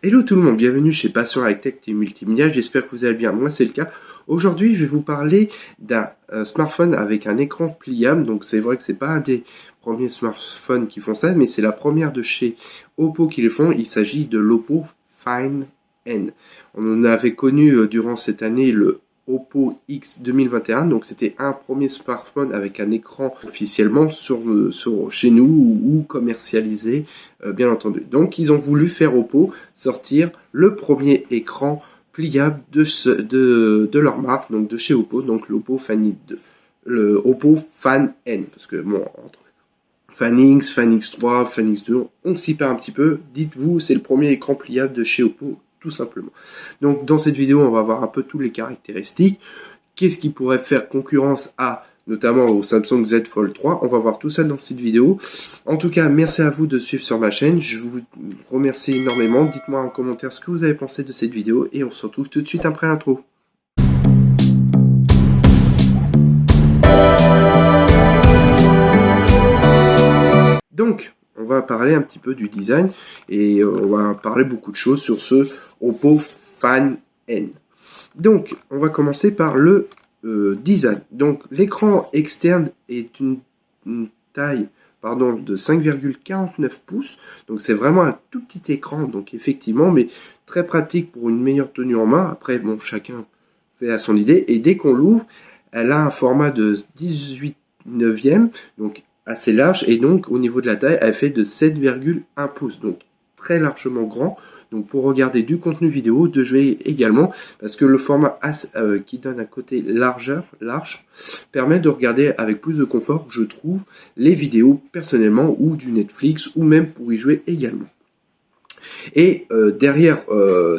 Hello tout le monde, bienvenue chez Passion High Tech et Multimédia, j'espère que vous allez bien, moi c'est le cas. Aujourd'hui je vais vous parler d'un smartphone avec un écran pliable, donc c'est vrai que c'est pas un des premiers smartphones qui font ça, mais c'est la première de chez Oppo qui le font, il s'agit de l'Oppo Find N. On en avait connu durant cette année le Oppo X 2021, donc c'était un premier smartphone avec un écran officiellement chez nous ou commercialisé, bien entendu. Donc ils ont voulu faire Oppo sortir le premier écran pliable de leur marque, donc de chez Oppo, donc l'Oppo Fan 2, le Oppo Fan N, parce que bon, entre Fan X, Fan X3, Fan X2, on s'y perd un petit peu. Dites-vous, c'est le premier écran pliable de chez Oppo, tout simplement. Donc dans cette vidéo, on va voir un peu toutes les caractéristiques. Qu'est-ce qui pourrait faire concurrence à, notamment au Samsung Z Fold 3. On va voir tout ça dans cette vidéo. En tout cas, merci à vous de suivre sur ma chaîne. Je vous remercie énormément. Dites-moi en commentaire ce que vous avez pensé de cette vidéo et on se retrouve tout de suite après l'intro. Donc, on va parler un petit peu du design et on va parler beaucoup de choses sur ce Oppo Fan N. Donc, on va commencer par le design. Donc, l'écran externe est une taille de 5,49 pouces. Donc, c'est vraiment un tout petit écran. Donc, effectivement, mais très pratique pour une meilleure tenue en main. Après, bon, chacun fait à son idée. Et dès qu'on l'ouvre, elle a un format de 18/9, donc assez large, et donc au niveau de la taille, elle fait de 7,1 pouces, donc très largement grand, donc pour regarder du contenu vidéo, de jouer également, parce que le format qui donne un côté large, permet de regarder avec plus de confort, je trouve, les vidéos personnellement, ou du Netflix, ou même pour y jouer également. Et derrière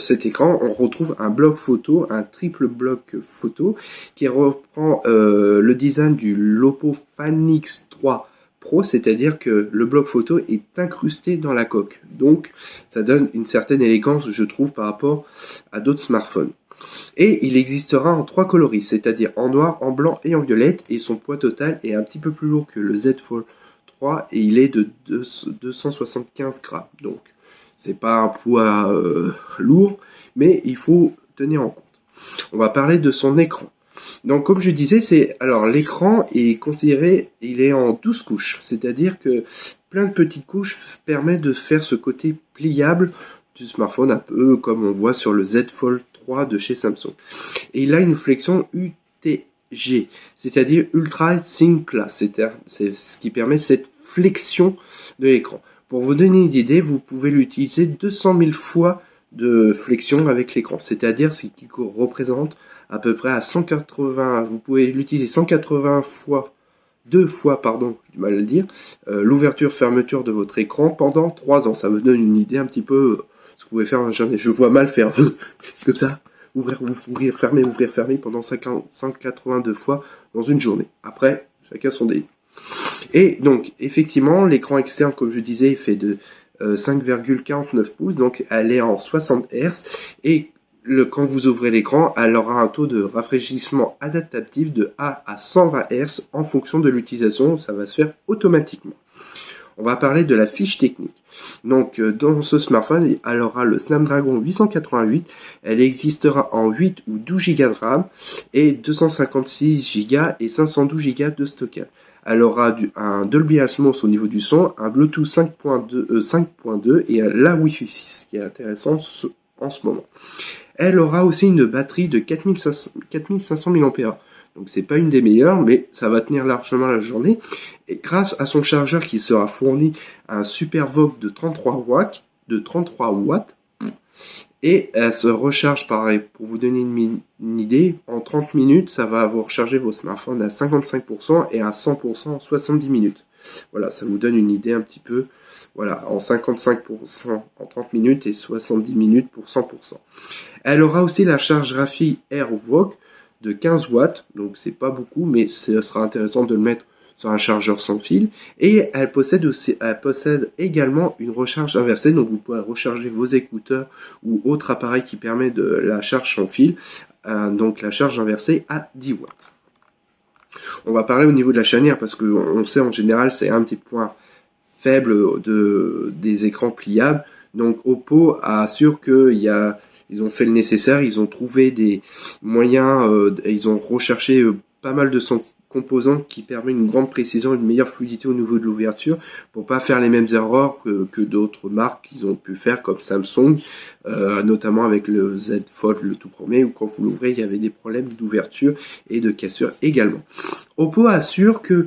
cet écran, on retrouve un bloc photo, un triple bloc photo, qui reprend le design du Oppo Fan X3 Pro, c'est-à-dire que le bloc photo est incrusté dans la coque. Donc, ça donne une certaine élégance, je trouve, par rapport à d'autres smartphones. Et il existera en 3 coloris, c'est-à-dire en noir, en blanc et en violette, et son poids total est un petit peu plus lourd que le Z Fold 3, et il est de 275 grammes. Donc, c'est pas un poids lourd, mais il faut tenir en compte. On va parler de son écran. Donc, comme je disais, l'écran est considéré, il est en 12 couches, c'est-à-dire que plein de petites couches permettent de faire ce côté pliable du smartphone, un peu comme on voit sur le Z Fold 3 de chez Samsung. Et il a une flexion UTG, c'est-à-dire Ultra Thin Glass, c'est ce qui permet cette flexion de l'écran. Pour vous donner une idée, vous pouvez l'utiliser 200 000 fois de flexion avec l'écran, c'est-à-dire ce qui représente à peu près à 180, vous pouvez l'utiliser 180 fois, j'ai du mal à le dire, l'ouverture-fermeture de votre écran pendant 3 ans. Ça vous donne une idée un petit peu ce que vous pouvez faire en journée. Je vois mal faire comme ça, ouvrir, fermer pendant 182 fois dans une journée. Après, chacun son délire. Et donc, effectivement, l'écran externe, comme je disais, fait de 5,49 pouces, donc elle est en 60 Hz, et quand vous ouvrez l'écran, elle aura un taux de rafraîchissement adaptatif de 1 à 120 Hz en fonction de l'utilisation, ça va se faire automatiquement. On va parler de la fiche technique. Donc, dans ce smartphone, elle aura le Snapdragon 888. Elle existera en 8 ou 12 Go de RAM et 256 Go et 512 Go de stockage. Elle aura un Dolby Atmos au niveau du son, un Bluetooth 5.2 et la Wi-Fi 6, qui est intéressant en ce moment. Elle aura aussi une batterie de 4500 mAh. Donc c'est pas une des meilleures, mais ça va tenir largement la journée. Et grâce à son chargeur qui sera fourni à un SuperVOOC de 33 watts, et elle se recharge pareil. Pour vous donner une idée, en 30 minutes, ça va vous recharger vos smartphones à 55% et à 100% en 70 minutes. Voilà, ça vous donne une idée un petit peu. Voilà, en 55% en 30 minutes et 70 minutes pour 100%. Elle aura aussi la charge rapide AirVOOC de 15 watts, donc c'est pas beaucoup, mais ce sera intéressant de le mettre sur un chargeur sans fil. Et elle possède également une recharge inversée, donc vous pourrez recharger vos écouteurs ou autre appareil qui permet de la charge sans fil, donc la charge inversée à 10 watts. On va parler au niveau de la charnière, parce qu'on sait en général c'est un petit point faible des écrans pliables, Donc Oppo assure ils ont fait le nécessaire, ils ont trouvé des moyens, ils ont recherché pas mal de son composants qui permet une grande précision, une meilleure fluidité au niveau de l'ouverture pour pas faire les mêmes erreurs que d'autres marques qu'ils ont pu faire comme Samsung, notamment avec le Z Fold le tout premier où quand vous l'ouvrez il y avait des problèmes d'ouverture et de cassure également. Oppo assure que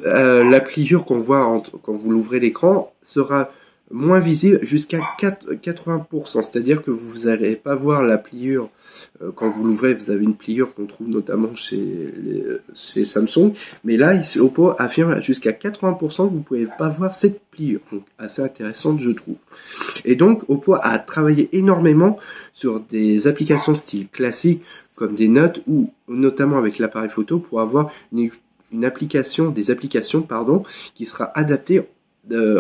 la pliure qu'on voit quand vous l'ouvrez l'écran sera moins visible jusqu'à 80%, c'est-à-dire que vous n'allez pas voir la pliure quand vous l'ouvrez, vous avez une pliure qu'on trouve notamment chez Samsung, mais là, ici, Oppo affirme jusqu'à 80% que vous ne pouvez pas voir cette pliure, donc assez intéressante je trouve. Et donc Oppo a travaillé énormément sur des applications style classique comme des notes ou notamment avec l'appareil photo pour avoir des applications qui sera adaptée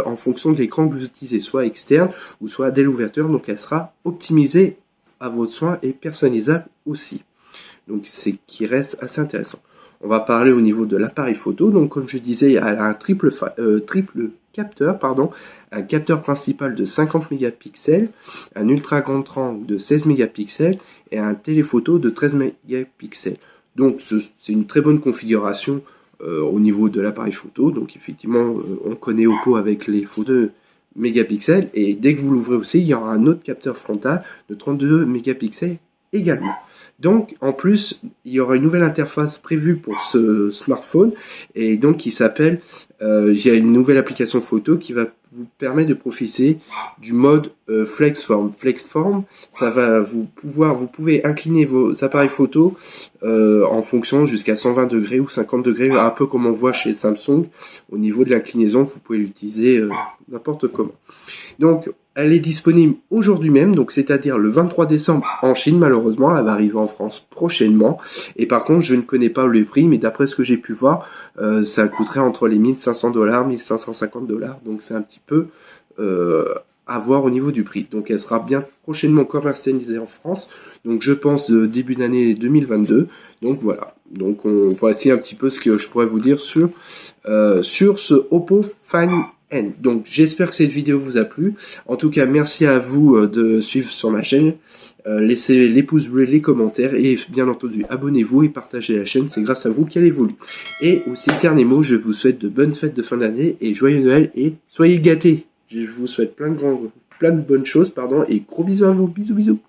en fonction de l'écran que vous utilisez, soit externe ou soit dès l'ouverture, donc elle sera optimisée à vos soins et personnalisable aussi. Donc c'est qui reste assez intéressant. On va parler au niveau de l'appareil photo. Donc comme je disais, elle a un triple capteur, un capteur principal de 50 mégapixels, un ultra grand angle de 16 mégapixels et un téléphoto de 13 mégapixels. Donc c'est une très bonne configuration au niveau de l'appareil photo. Donc effectivement, on connaît Oppo avec les photos mégapixels et dès que vous l'ouvrez aussi, il y aura un autre capteur frontal de 32 mégapixels également. Donc en plus, il y aura une nouvelle interface prévue pour ce smartphone et donc qui s'appelle, il y a une nouvelle application photo qui va vous permettre de profiter du mode Flexform. Flexform, ça va vous pouvez incliner vos appareils photo en fonction jusqu'à 120 degrés ou 50 degrés, un peu comme on voit chez Samsung. Au niveau de l'inclinaison, vous pouvez l'utiliser n'importe comment. Donc elle est disponible aujourd'hui même, donc c'est-à-dire le 23 décembre en Chine, malheureusement, elle va arriver en France prochainement. Et par contre, je ne connais pas le prix, mais d'après ce que j'ai pu voir, ça coûterait entre les $1,500, $1,550. Donc c'est un petit peu à voir au niveau du prix. Donc elle sera bien prochainement commercialisée en France. Donc je pense début d'année 2022. Donc voilà. Donc voici un petit peu ce que je pourrais vous dire sur ce Oppo Find N. Donc j'espère que cette vidéo vous a plu. En tout cas, merci à vous de suivre sur ma chaîne. Laissez les pouces bleus, les commentaires et bien entendu abonnez-vous et partagez la chaîne, c'est grâce à vous qu'elle évolue. Et aussi dernier mot, je vous souhaite de bonnes fêtes de fin d'année et joyeux Noël et soyez gâtés. Je vous souhaite plein de bonnes choses, et gros bisous à vous, bisous bisous.